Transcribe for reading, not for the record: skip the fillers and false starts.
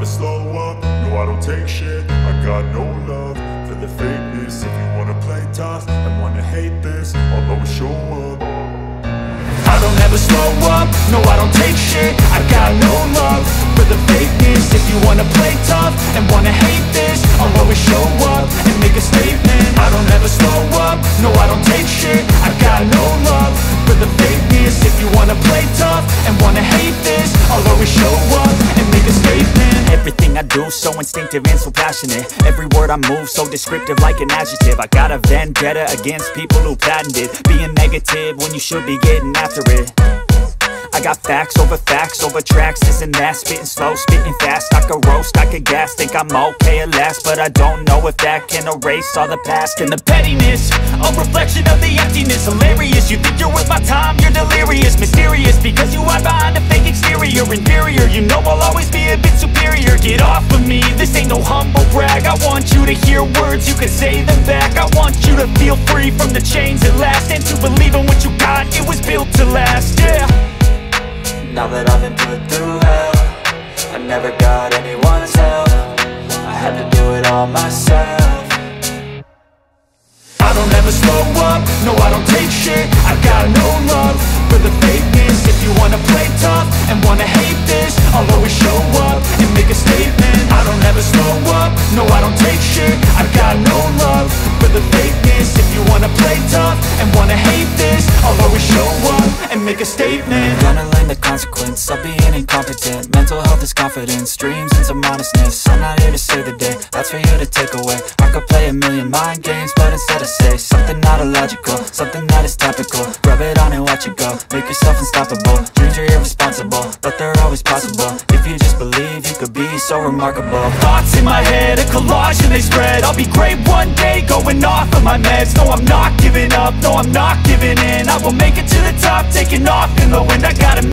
never slow up, no I don't take shit. I got no love for the fakeness. If you wanna play tough and wanna hate this, I'll always show up. I don't ever slow up, no I don't take shit. I got no love for the fakeness. If you wanna play tough and wanna hate this, I'll always show up and make a statement. I don't ever slow up, no I don't take shit. I got no love for the fakeness. If you wanna play tough and wanna hate this, I'll always show up and make a statement. Everything I do so instinctive and so passionate. Every word I move so descriptive like an adjective. I got a vendetta against people who patented being negative when you should be getting after it. I got facts over tracks, this and that. Spitting slow, spitting fast. I could roast, I could gas. Think I'm okay at last, but I don't know if that can erase all the past. And the pettiness, a reflection of the emptiness. Hilarious, you think you're worth my time, you're delirious. Mysterious, because you hide behind a fake exterior. Inferior, you know I'll always be a bit superior. Get off of me, this ain't no humble brag. I want you to hear words, you can say them back. I want you to feel free from the chains at last, and to believe in what you got, it was built to last, yeah. Now that I've been put through hell, I never got anyone's help. I had to do it all myself. I don't ever slow up, no I don't take shit. I got no love for the fakeness. If you wanna play tough and wanna hate this, I'll always show up and make a statement. I don't ever slow up, no I don't take shit. I got no love for the fakeness. If you wanna play tough and wanna hate this, I'll always show up and make a statement. Gonna learn the consequence of being incompetent. Mental health is confidence, dreams and some honestness. I'm not here to save the day, that's for you to take away. I could play a million mind games, but instead I say something not illogical, something that is topical. Rub it on and watch it go, make yourself unstoppable. Dreams are irresponsible, but they're always possible. If you just believe, you could be so remarkable. Thoughts in my head, a collage and they spread. I'll be great one day, going off of my meds. No, I'm not giving up, no, I'm not giving in. I will make it to the top, taking off in the wind. I gotta